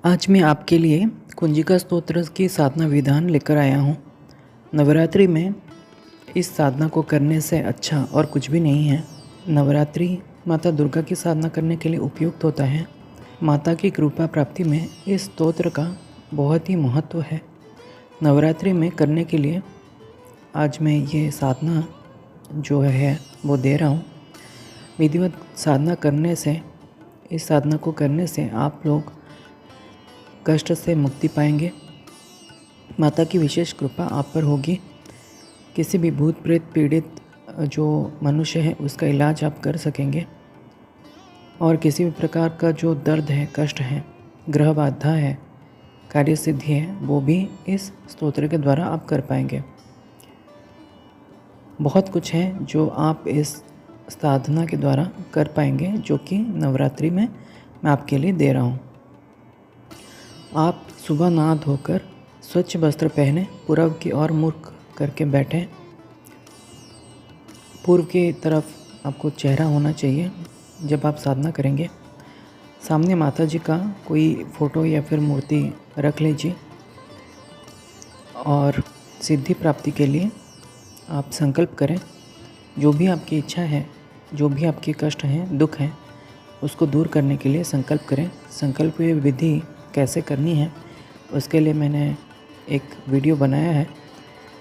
आज मैं आपके लिए कुंजिका स्तोत्र की साधना विधान लेकर आया हूँ। नवरात्रि में इस साधना को करने से अच्छा और कुछ भी नहीं है। नवरात्रि माता दुर्गा की साधना करने के लिए उपयुक्त होता है। माता की कृपा प्राप्ति में इस स्तोत्र का बहुत ही महत्व है। नवरात्रि में करने के लिए आज मैं ये साधना जो है वो दे रहा हूँ। विधिवत साधना करने से, इस साधना को करने से आप लोग कष्ट से मुक्ति पाएंगे। माता की विशेष कृपा आप पर होगी। किसी भी भूत प्रेत पीड़ित जो मनुष्य है उसका इलाज आप कर सकेंगे और किसी भी प्रकार का जो दर्द है, कष्ट है, ग्रह बाधा है, कार्य सिद्धि है, वो भी इस स्तोत्र के द्वारा आप कर पाएंगे। बहुत कुछ है जो आप इस साधना के द्वारा कर पाएंगे, जो कि नवरात्रि में मैं आपके लिए दे रहा हूँ। आप सुबह नहा धोकर स्वच्छ वस्त्र पहने, पूर्व की ओर मुख करके बैठें। पूर्व की तरफ आपको चेहरा होना चाहिए जब आप साधना करेंगे। सामने माता जी का कोई फ़ोटो या फिर मूर्ति रख लीजिए और सिद्धि प्राप्ति के लिए आप संकल्प करें। जो भी आपकी इच्छा है, जो भी आपके कष्ट हैं, दुख हैं, उसको दूर करने के लिए संकल्प करें। संकल्प की विधि कैसे करनी है उसके लिए मैंने एक वीडियो बनाया है।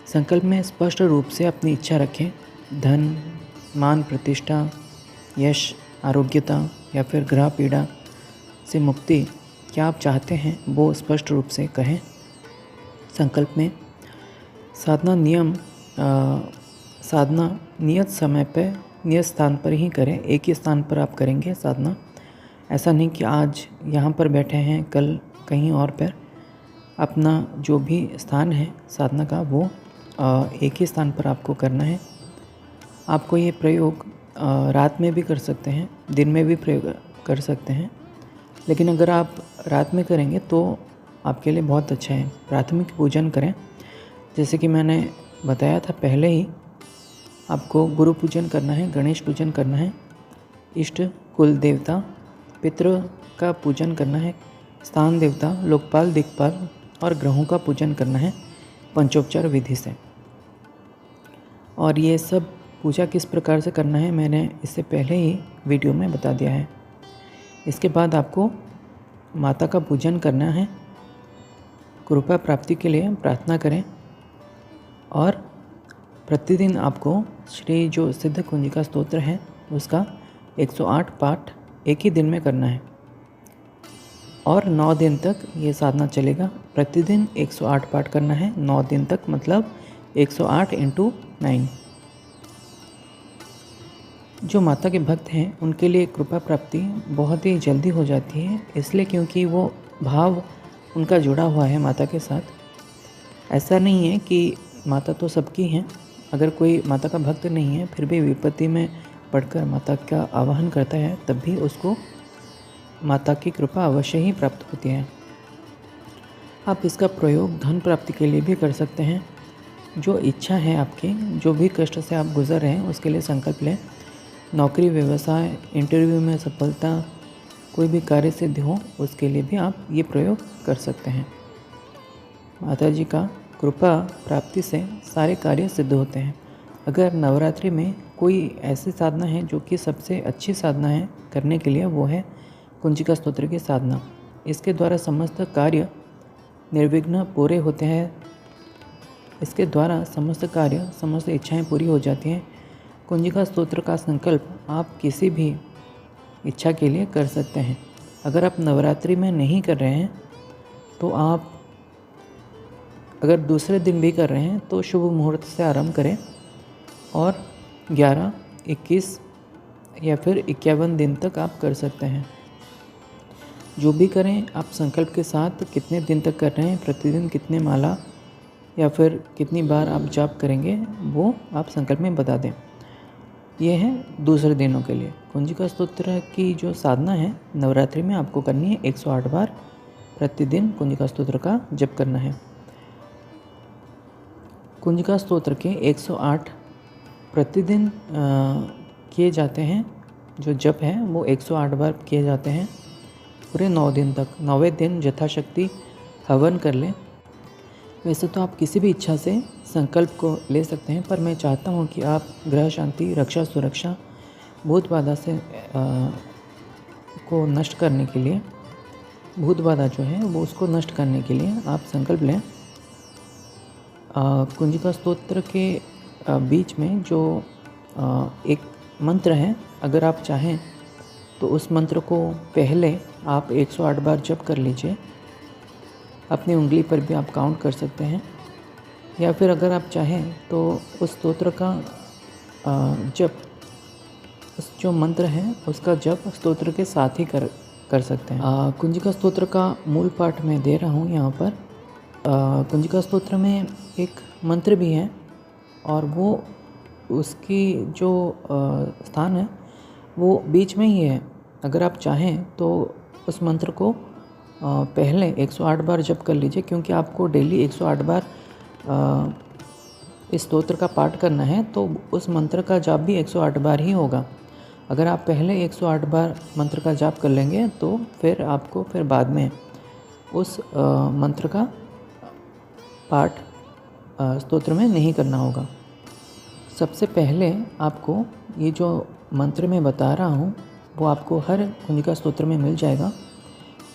संकल्प में स्पष्ट रूप से अपनी इच्छा रखें। धन, मान, प्रतिष्ठा, यश, आरोग्यता या फिर ग्रह पीड़ा से मुक्ति क्या आप चाहते हैं वो स्पष्ट रूप से कहें। संकल्प में साधना नियत समय पर, नियत स्थान पर ही करें। एक ही स्थान पर आप करेंगे साधना। ऐसा नहीं कि आज यहाँ पर बैठे हैं, कल कहीं और पर। अपना जो भी स्थान है साधना का वो एक ही स्थान पर आपको करना है। आपको ये प्रयोग रात में भी कर सकते हैं, दिन में भी प्रयोग कर सकते हैं, लेकिन अगर आप रात में करेंगे तो आपके लिए बहुत अच्छा है। प्राथमिक पूजन करें, जैसे कि मैंने बताया था पहले ही। आपको गुरु पूजन करना है, गणेश पूजन करना है, इष्ट, कुल देवता, पितृ का पूजन करना है, स्थान देवता, लोकपाल, दिक्पाल और ग्रहों का पूजन करना है पंचोपचार विधि से। और ये सब पूजा किस प्रकार से करना है मैंने इससे पहले ही वीडियो में बता दिया है। इसके बाद आपको माता का पूजन करना है। कृपा प्राप्ति के लिए प्रार्थना करें और प्रतिदिन आपको श्री जो सिद्ध कुंजिका स्तोत्र है उसका 108 पाठ एक ही दिन में करना है और 9 दिन तक ये साधना चलेगा। प्रतिदिन 108 पाठ करना है 9 दिन तक, मतलब 108 × 9। जो माता के भक्त हैं उनके लिए कृपा प्राप्ति बहुत ही जल्दी हो जाती है, इसलिए क्योंकि वो भाव उनका जुड़ा हुआ है माता के साथ। ऐसा नहीं है कि माता तो सबकी हैं। अगर कोई माता का भक्त नहीं है फिर भी विपत्ति में पड़कर माता का आवाहन करता है, तब भी उसको माता की कृपा अवश्य ही प्राप्त होती है। आप इसका प्रयोग धन प्राप्ति के लिए भी कर सकते हैं। जो इच्छा है आपकी, जो भी कष्ट से आप गुजर रहे हैं उसके लिए संकल्प लें। नौकरी, व्यवसाय, इंटरव्यू में सफलता, कोई भी कार्य सिद्ध हो, उसके लिए भी आप ये प्रयोग कर सकते हैं। माता जी का कृपा प्राप्ति से सारे कार्य सिद्ध होते हैं। अगर नवरात्रि में कोई ऐसी साधना है जो कि सबसे अच्छी साधना है करने के लिए, वो है कुंजिका स्तोत्र की साधना। इसके द्वारा समस्त कार्य निर्विघ्न पूरे होते हैं। इसके द्वारा समस्त कार्य, समस्त इच्छाएं पूरी हो जाती हैं। कुंजिका स्तोत्र का संकल्प आप किसी भी इच्छा के लिए कर सकते हैं। अगर आप नवरात्रि में नहीं कर रहे हैं तो आप अगर दूसरे दिन भी कर रहे हैं तो शुभ मुहूर्त से आरंभ करें और 11, 21 या फिर 51 दिन तक आप कर सकते हैं। जो भी करें आप संकल्प के साथ कितने दिन तक कर रहे हैं, प्रतिदिन कितने माला या फिर कितनी बार आप जाप करेंगे वो आप संकल्प में बता दें। यह है दूसरे दिनों के लिए। कुंजिका स्तोत्र की जो साधना है नवरात्रि में आपको करनी है। 108 बार प्रतिदिन कुंजिका स्तोत्र का जप करना है। कुंजिका स्तोत्र के 108 प्रतिदिन किए जाते हैं। जो जप है वो 108 बार किए जाते हैं। पूरे 9 दिन तक, 9वें दिन यथाशक्ति हवन कर लें। वैसे तो आप किसी भी इच्छा से संकल्प को ले सकते हैं, पर मैं चाहता हूँ कि आप ग्रह शांति, रक्षा, सुरक्षा, भूत बाधा से को नष्ट करने के लिए, भूत बाधा जो है वो उसको नष्ट करने के लिए आप संकल्प लें। कुंजिका स्तोत्र के बीच में जो एक मंत्र है, अगर आप चाहें तो उस मंत्र को पहले आप 108 बार जप कर लीजिए। अपनी उंगली पर भी आप काउंट कर सकते हैं, या फिर अगर आप चाहें तो उस स्तोत्र का जप, उस जो मंत्र है उसका जप स्तोत्र के साथ ही कर सकते हैं। कुंजिका स्तोत्र का मूल पाठ मैं दे रहा हूँ यहाँ पर। कुंजिका स्तोत्र में एक मंत्र भी है और वो उसकी जो स्थान है वो बीच में ही है। अगर आप चाहें तो उस मंत्र को पहले 108 बार जप कर लीजिए, क्योंकि आपको डेली 108 बार इस स्तोत्र का पाठ करना है, तो उस मंत्र का जाप भी 108 बार ही होगा। अगर आप पहले 108 बार मंत्र का जाप कर लेंगे तो फिर आपको फिर बाद में उस मंत्र का पाठ स्तोत्र में नहीं करना होगा। सबसे पहले आपको ये जो मंत्र मैं बता रहा हूँ वो आपको हर कुंजिका स्तोत्र में मिल जाएगा।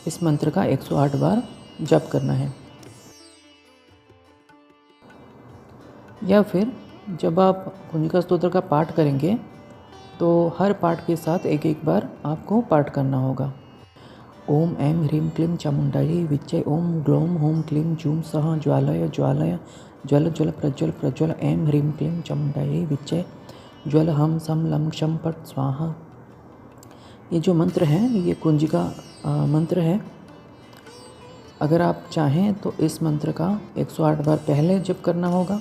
इस मंत्र का 108 बार जप करना है। या फिर जब आप कुंजिका स्तोत्र का पाठ करेंगे तो हर पाठ के साथ एक एक बार आपको पाठ करना होगा। ओम ऐं ह्रीं क्लीं चामुण्डायै विच्चे ओम ग्लौं हूं क्लीं जूं सः ज्वालय ज्वालय ज्वल ज्वल प्रज्वल प्रज्वल ऐं ह्रीं क्लीं चामुण्डायै विच्चे ज्वल हम सम लं क्षं पट स्वाहा। ये जो मंत्र है ये कुंजिका मंत्र है। अगर आप चाहें तो इस मंत्र का 108 बार पहले जप करना होगा,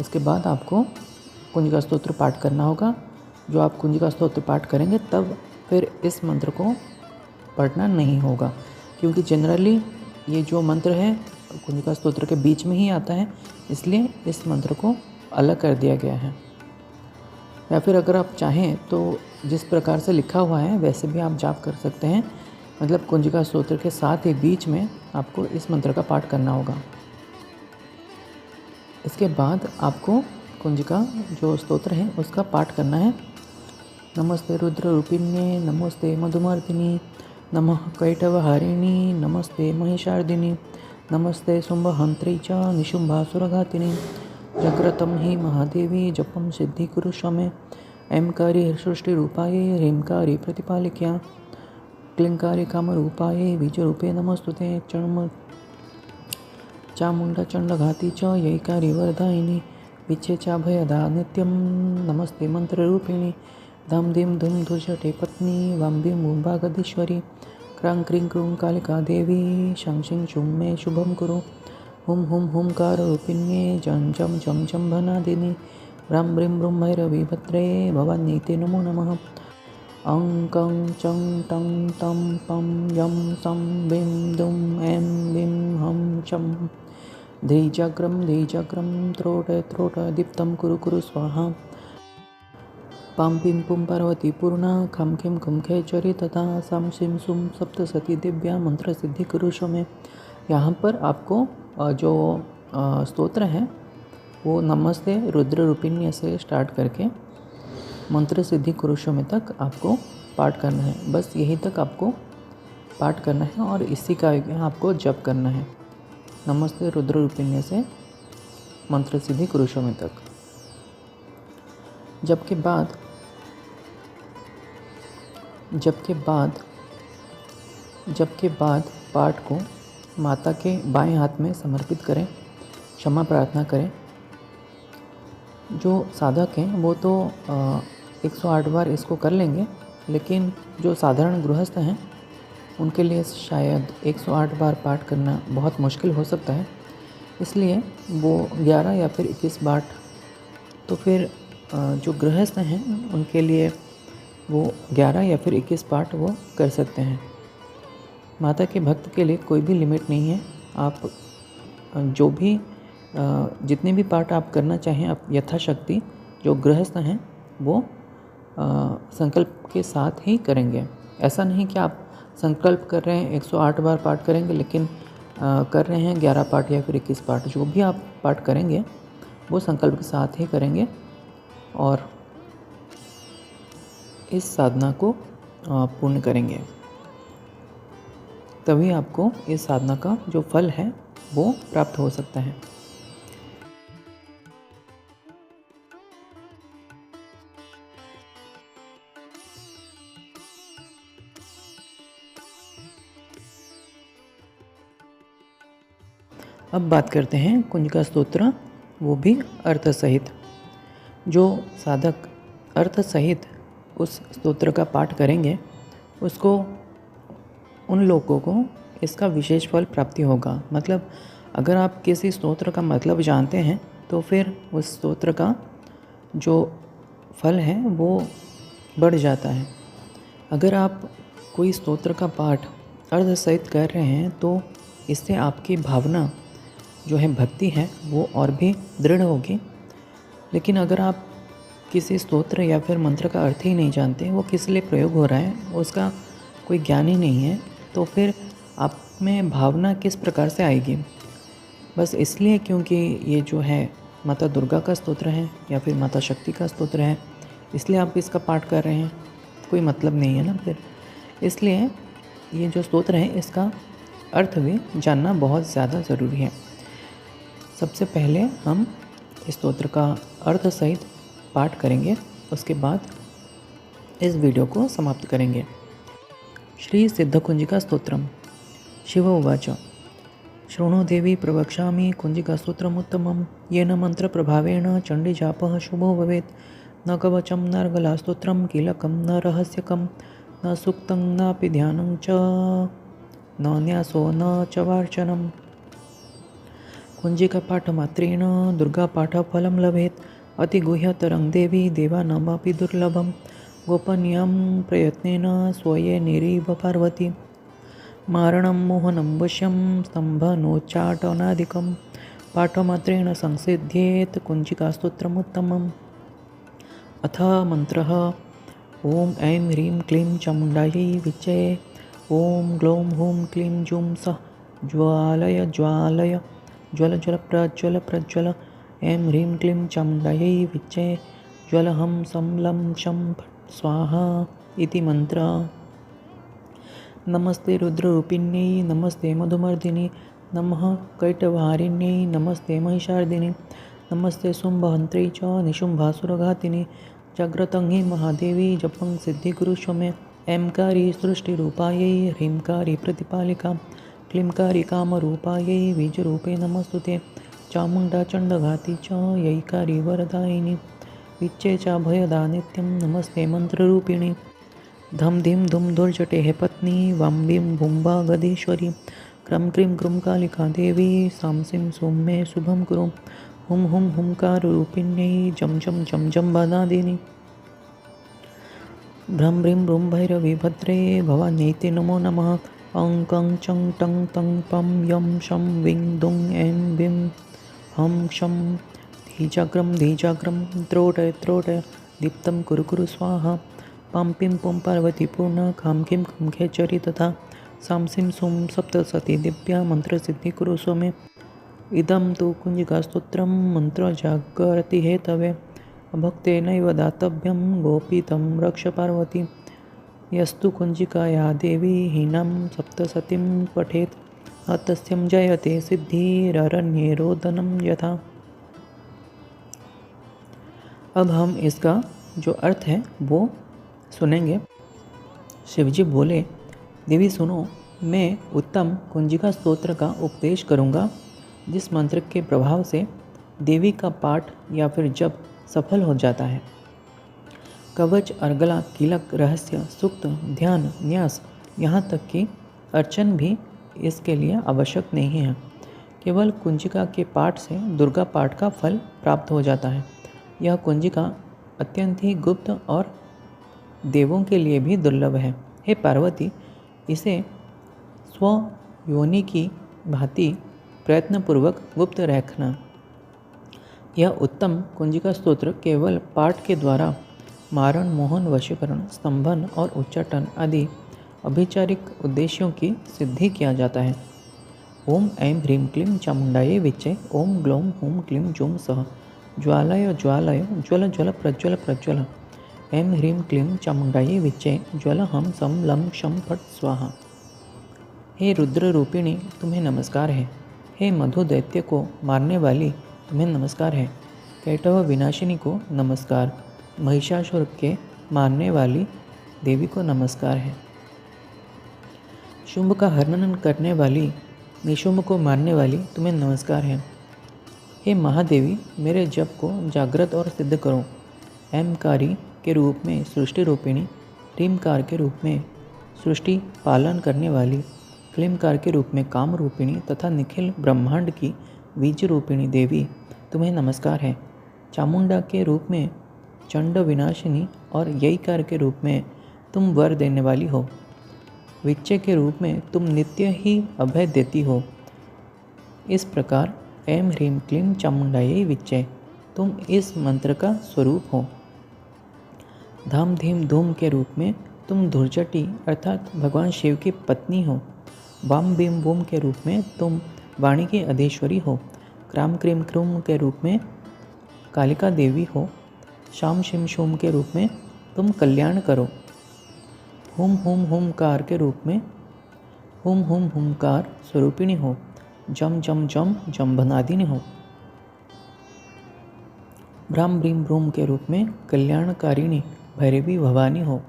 उसके बाद आपको कुंजिका स्तोत्र पाठ करना होगा। जो आप कुंजिका स्तोत्र पाठ करेंगे तब फिर इस मंत्र को पढ़ना नहीं होगा, क्योंकि जनरली ये जो मंत्र है कुंजिका स्तोत्र के बीच में ही आता है, इसलिए इस मंत्र को अलग कर दिया गया है। या फिर अगर आप चाहें तो जिस प्रकार से लिखा हुआ है वैसे भी आप जाप कर सकते हैं, मतलब कुंजिका स्तोत्र के साथ ही बीच में आपको इस मंत्र का पाठ करना होगा। इसके बाद आपको कुंजिका जो स्तोत्र है उसका पाठ करना है। नमस्ते रुद्र रूपिण्ये नमस्ते मधुमर्दिनी नमः कैटवहारिणी नमस्ते महिषार्दिनी नमस्ते शुम्भहन्त्री च निशुम्भासुरघातिनी जग्रतं हि महादेवी जपं सिद्धिकुरुष्व मे ऐंकारी सृष्टिरूपायै ह्रींकारी प्रतिपालिक्या क्लींकारी कामरूपायै बीजरूपे नमस्तुते चामुण्डचण्डघाती च यैकारी वरदायिनी विच्छे चाभयदा नित्यं नमस्ते मंत्ररूपिणी धाम धीम धूम धुर्जटे पत्नी वां भीं मुम्बागधीश्वरी क्रां क्रीं क्रूं कालिका देवी शं शिं शुं मे शुभं कुरु हुं हुं हुंकाररूपिण्ये जं जं जं जं भनादिनी ब्रां ब्रीं ब्रूं भैरवीभद्रे भवानीते नमो नमः। अं कं चं टं तं पं यं सं बीं दुं ऐं बीं हं चं धीजग्रं त्रोट त्रोट दीप्तं कुरु कुरु स्वाहा। पां पिं पुं पार्वती पूर्णा खं खिं खुं खेचरी तथा सां सिं सुं सप्तसती दिव्या मंत्र सिद्धि कुरुष्व में। यहाँ पर आपको जो स्तोत्र है वो नमस्ते रुद्र रूपिण्य से स्टार्ट करके मंत्र सिद्धि कुरुष्व में तक आपको पाठ करना है। बस यहीं तक आपको पाठ करना है और इसी का आपको जप करना है, नमस्ते रुद्र रूपिण्य से मंत्र सिद्धि कुरुष्व में तक। जबके बाद पाठ को माता के बाएं हाथ में समर्पित करें, क्षमा प्रार्थना करें। जो साधक हैं वो तो 108 बार इसको कर लेंगे, लेकिन जो साधारण गृहस्थ हैं उनके लिए शायद 108 बार पाठ करना बहुत मुश्किल हो सकता है, इसलिए वो 11 या फिर 21 बार, तो फिर जो गृहस्थ हैं उनके लिए वो 11 या फिर 21 पाठ वो कर सकते हैं। माता के भक्त के लिए कोई भी लिमिट नहीं है। आप जो भी जितने भी पाठ आप करना चाहें आप यथाशक्ति जो गृहस्थ हैं वो संकल्प के साथ ही करेंगे। ऐसा नहीं कि आप संकल्प कर रहे हैं 108 बार पाठ करेंगे, लेकिन कर रहे हैं 11 पाठ या फिर 21 पाठ, जो भी आप पाठ करेंगे वो संकल्प के साथ ही करेंगे और इस साधना को पूर्ण करेंगे। तभी आपको इस साधना का जो फल है वो प्राप्त हो सकता है। अब बात करते हैं कुंजिका स्तोत्र, वो भी अर्थ सहित। जो साधक अर्थ सहित उस स्तोत्र का पाठ करेंगे उसको, उन लोगों को इसका विशेष फल प्राप्ति होगा। मतलब अगर आप किसी स्तोत्र का मतलब जानते हैं तो फिर उस स्तोत्र का जो फल है वो बढ़ जाता है। अगर आप कोई स्तोत्र का पाठ अर्थ सहित कर रहे हैं तो इससे आपकी भावना जो है, भक्ति है, वो और भी दृढ़ होगी। लेकिन अगर आप किसी स्तोत्र या फिर मंत्र का अर्थ ही नहीं जानते, वो किस लिए प्रयोग हो रहा है, उसका कोई ज्ञान ही नहीं है, तो फिर आप में भावना किस प्रकार से आएगी। बस इसलिए क्योंकि ये जो है माता दुर्गा का स्तोत्र है या फिर माता शक्ति का स्तोत्र है, इसलिए आप इसका पाठ कर रहे हैं, कोई मतलब नहीं है ना फिर। इसलिए ये जो स्तोत्र है इसका अर्थ भी जानना बहुत ज़्यादा ज़रूरी है। सबसे पहले हम इस स्तोत्र का अर्थ सहित पाठ करेंगे, उसके बाद इस वीडियो को समाप्त करेंगे। श्री सिद्धकुंजिका स्तोत्रम। शिव उवाच शृणु देवी प्रवक्ष्यामि कुंजिका स्तोत्रमुत्तमं येन मंत्रप्रभावेण चण्डीजापः शुभो भवेत्। न कवचं न अर्गलास्तोत्रं कीलकं न रहस्यकं न सूक्तं नापि ध्यानं च न न्यासो न च वार्चनम्। कुंजिकापाठमात्रेण दुर्गापाठफलं लभेत्। अतिगुह्यतरं देवी देवानामपि दुर्लभं। गोपनीयं प्रयत्नेन स्वयेनेरिव पार्वती। मारणं मोहनं वश्यं स्तम्भनोच्चाटनादिकं पाठमात्रेण संसिद्ध्येत् कुंजिकास्तोत्रमुत्तमम्। अथ मंत्रः। ॐ ऐं ह्रीं क्लीं चामुण्डायै विच्चे। ॐ ग्लौं हूं क्लीं जूं सः ज्वालय ज्वालय ज्वल ज्वल प्रज्वल प्रज्वल। ऐं ह्रीं क्लीं चामुण्डायै विच्चे। ज्वलहं सं लं शं फट् स्वाहा इति मंत्र। नमस्ते रुद्ररूपिण्यै नमस्ते मधुमर्दिनी नमः कैटभारिण्यै नमस्ते महिषार्दिनी नमस्ते शुम्भहन्त्रै च निशुम्भासुरघातिनी। जाग्रतं हि महादेवी जपं सिद्धिकुरुष्व मे। ऐंकारी सृष्टिरूपायै ह्रींकारी प्रतिपालिका क्लींकारी कामरूपायै बीजरूपे नमस्तुते। चामुण्डा चण्डघाती च यैकारी वरदायिनी विच्चे च भयदा नित्यं नमस्ते मंत्ररूपिणी। धम धीम धुम दुर्जटेः पत्नी वां वीं भुम्बा गदेश्वरी। क्रम क्रीं क्रूं कालिका देवी सां सीं सौं मे शुभं कुरु। हुं हुं हुंकाररूपिण्यै जं जं जं जं वदादिनी। भ्रं भ्रीं भ्रूं भैरवी भद्रे भवान्यैते नमो नमः। अं कं चं टं तं पं यं शं विं दुं ऐं विं हं शं धीजाग्रं त्रोटय त्रोटय दीप्तं कुरु कुरु स्वाहा। पां पिं पुं पार्वती पूर्णा खां खीं खुं खेचरी तथा सां सीं सूं सप्तसती दिव्या मंत्रसिद्धि कुरु स्व मे। इदं तु कुंजिकास्तोत्रं मंत्रजागरतिहेतवे भक्तेनैव दातव्यं गोपीतं रक्ष पार्वती। यस्तु कुंजिकाया देवी हीनां सप्तसतीं पठेत् तस्यं जयते सिद्धिररण्ये रोदनं यथा। अब हम इसका जो अर्थ है वो सुनेंगे। शिवजी बोले, देवी सुनो, मैं उत्तम कुंजिका स्तोत्र का उपदेश करूँगा जिस मंत्र के प्रभाव से देवी का पाठ या फिर जप सफल हो जाता है। कवच, अर्गला, कीलक, रहस्य, सूक्त, ध्यान, न्यास, यहाँ तक कि अर्चन भी इसके लिए आवश्यक नहीं है। केवल कुंजिका के पाठ से दुर्गा पाठ का फल प्राप्त हो जाता है। यह कुंजिका अत्यंत ही गुप्त और देवों के लिए भी दुर्लभ है। हे पार्वती, इसे स्व योनि की भांति प्रयत्नपूर्वक गुप्त रखना। यह उत्तम कुंजिका स्तोत्र केवल पाठ के द्वारा मारण, मोहन, वशीकरण, स्तंभन और उच्चाटन आदि अभिचारिक उद्देश्यों की सिद्धि किया जाता है। ओम ऐं ह्रीं क्लीं चामुंडायै विच्चे ओम ग्लौं हूं क्लीं जूं सः ज्वालय ज्वालय ज्वल ज्वल प्रज्वल प्रज्वल। ऐं ह्रीं क्लीं चामुंडायै विच्चे ज्वल हम सम लं क्षं फट स्वाहा। हे रुद्र रूपिणी तुम्हें नमस्कार है। हे मधु दैत्य को मारने वाली तुम्हें नमस्कार है। कैटव विनाशिनी को नमस्कार। महिषासुर के मारने वाली देवी को नमस्कार है। शुंभ का हनन करने वाली निशुंभ को मारने वाली तुम्हें नमस्कार है। हे महादेवी मेरे जप को जागृत और सिद्ध करो। ऐमकारी के रूप में सृष्टि रूपिणी, ह्रीमकार के रूप में सृष्टि पालन करने वाली, क्लीमकार के रूप में काम रूपिणी तथा निखिल ब्रह्मांड की बीज रूपिणी देवी तुम्हें नमस्कार है। चामुंडा के रूप में चंड विनाशिनी और यईकार के रूप में तुम वर देने वाली हो। विच्चे के रूप में तुम नित्य ही अभय देती हो। इस प्रकार ऐं ह्रीं क्लीं चामुंडायै विच्चे तुम इस मंत्र का स्वरूप हो। धाम धीम धूम के रूप में तुम धुर्जटी अर्थात भगवान शिव की पत्नी हो। वाम भीम वूम के रूप में तुम वाणी की अधीश्वरी हो। क्राम क्रीम क्रूम के रूप में कालिका देवी हो। शाम शिम शूम के रूप में तुम कल्याण करो। हुम हुम हुमकार के रूप में हुम हुम हुमकार स्वरूपिणी हो। जम जम जम जम्भनादिनी हो। भ्राम भ्रीम भ्रूम के रूप में कल्याणकारिणी भैरवी भवानी हो।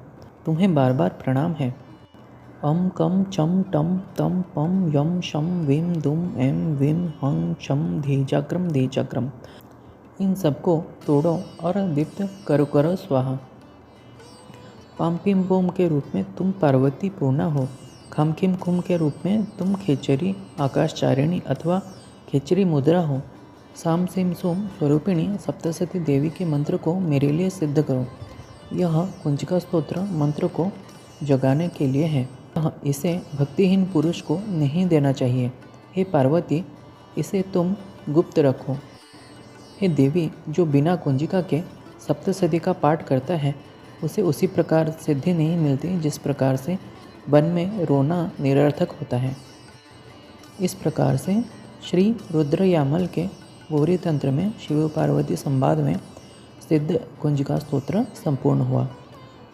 तुम्हें बार बार प्रणाम है। अम कम चम टम तम पम यम शम वीम दुम एम वीम हं शम धीजाग्रम धीजाग्रम। इन सबको तोड़ो और दीप्त करो स्वाहा। पाम पिम बोम के रूप में तुम पार्वती पूर्णा हो। खम खिम खुम के रूप में तुम खेचरी आकाशचारिणी अथवा खेचरी मुद्रा हो। साम सिम सोम स्वरूपिणी सप्तशती देवी के मंत्र को मेरे लिए सिद्ध करो। यह कुंजिका स्तोत्र मंत्र को जगाने के लिए है। इसे भक्तिहीन पुरुष को नहीं देना चाहिए। हे पार्वती इसे तुम गुप्त रखो। हे देवी जो बिना कुंजिका के सप्तशती का पाठ करता है उसे उसी प्रकार सिद्धि नहीं मिलती जिस प्रकार से वन में रोना निरर्थक होता है। इस प्रकार से श्री रुद्रयामल के गौरी तंत्र में शिव पार्वती संवाद में सिद्ध कुंजिका स्तोत्र संपूर्ण हुआ।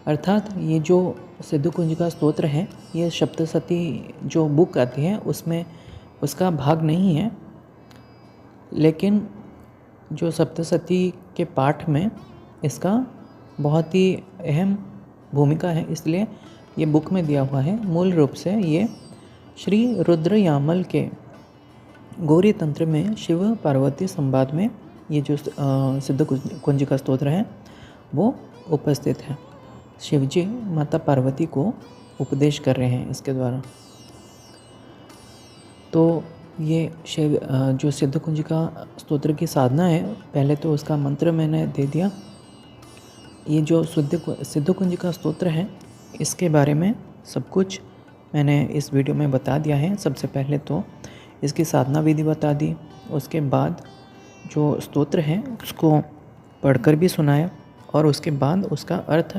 अर्थात ये जो सिद्ध कुंजिका स्तोत्र है ये सप्तशती जो बुक आती है उसमें उसका भाग नहीं है, लेकिन जो सप्तशती के पाठ में इसका बहुत ही अहम भूमिका है, इसलिए ये बुक में दिया हुआ है। मूल रूप से ये श्री रुद्रयामल के गौरी तंत्र में शिव पार्वती संवाद में ये जो सिद्ध कुंजिका स्तोत्र है वो उपस्थित है। शिवजी माता पार्वती को उपदेश कर रहे हैं इसके द्वारा। तो ये शिव जो सिद्ध कुंजिका स्तोत्र की साधना है, पहले तो उसका मंत्र मैंने दे दिया। ये जो सिद्ध कुंजिका स्तोत्र है इसके बारे में सब कुछ मैंने इस वीडियो में बता दिया है। सबसे पहले तो इसकी साधना विधि बता दी, उसके बाद जो स्तोत्र है उसको पढ़कर भी सुनाया और उसके बाद उसका अर्थ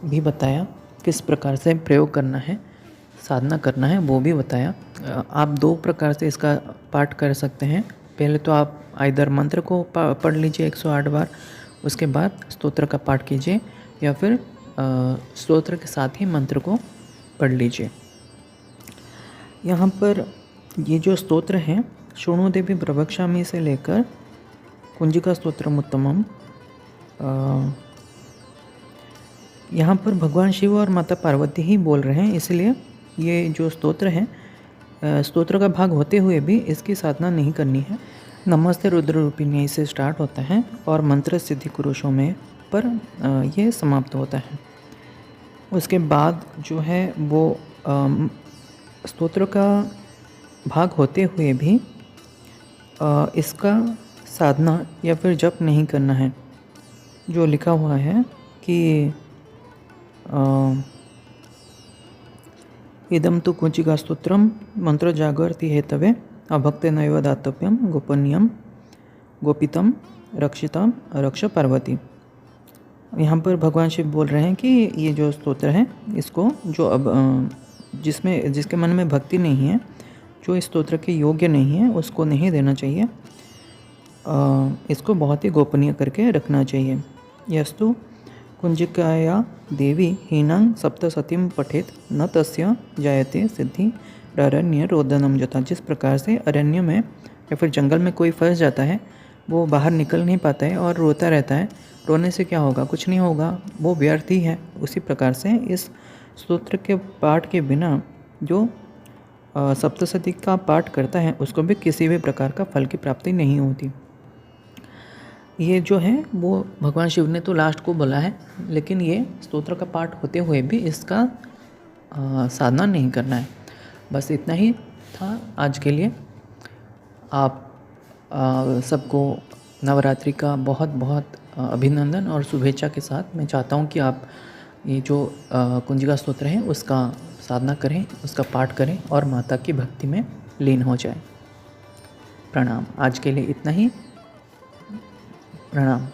भी बताया, किस प्रकार से प्रयोग करना है, साधना करना है वो भी बताया। आप दो प्रकार से इसका पाठ कर सकते हैं। पहले तो आप आइदर मंत्र को पढ़ लीजिए 108 बार, उसके बाद स्तोत्र का पाठ कीजिए, या फिर स्तोत्र के साथ ही मंत्र को पढ़ लीजिए। यहाँ पर ये जो स्तोत्र हैं शृणु देवी प्रवक्ष्यामि से लेकर कुंजिका स्तोत्रम उत्तमम, यहाँ पर भगवान शिव और माता पार्वती ही बोल रहे हैं, इसलिए ये जो स्तोत्र है स्तोत्र का भाग होते हुए भी इसकी साधना नहीं करनी है। नमस्ते रुद्र रूपिणी से स्टार्ट होता है और मंत्र सिद्धि कुरुषों में पर ये समाप्त होता है। उसके बाद जो है वो स्तोत्र का भाग होते हुए भी इसका साधना या फिर जप नहीं करना है। जो लिखा हुआ है कि इदम तो कुंजिका स्तोत्रम मंत्र जागर्ति हेतवे अभक्ते नैव दातव्यम गोपनीयम गोपितम रक्षितम रक्ष पार्वती। यहाँ पर भगवान शिव बोल रहे हैं कि ये जो स्तोत्र है इसको जो अब जिसके मन में भक्ति नहीं है, जो इस स्तोत्र के योग्य नहीं है, उसको नहीं देना चाहिए। इसको बहुत ही गोपनीय करके रखना चाहिए। यस्तु कुंजिकाया देवी हीनां सप्तसतीं पठेत न तस्य जायते सिद्धि अरण्य रोदनम जता। जिस प्रकार से अरण्य में या फिर जंगल में कोई फंस जाता है, वो बाहर निकल नहीं पाता है और रोता रहता है। रोने से क्या होगा? कुछ नहीं होगा, वो व्यर्थ ही है। उसी प्रकार से इस स्तोत्र के पाठ के बिना जो सप्तशती का पाठ करता है उसको भी किसी भी प्रकार का फल की प्राप्ति नहीं होती। ये जो है वो भगवान शिव ने तो लास्ट को बोला है, लेकिन ये स्तोत्र का पाठ होते हुए भी इसका साधना नहीं करना है। बस इतना ही था आज के लिए। आप सबको नवरात्रि का बहुत बहुत अभिनंदन और शुभेच्छा के साथ मैं चाहता हूँ कि आप ये जो कुंजिका स्तोत्र है उसका साधना करें, उसका पाठ करें और माता की भक्ति में लीन हो जाएं। प्रणाम। आज के लिए इतना ही। प्रणाम।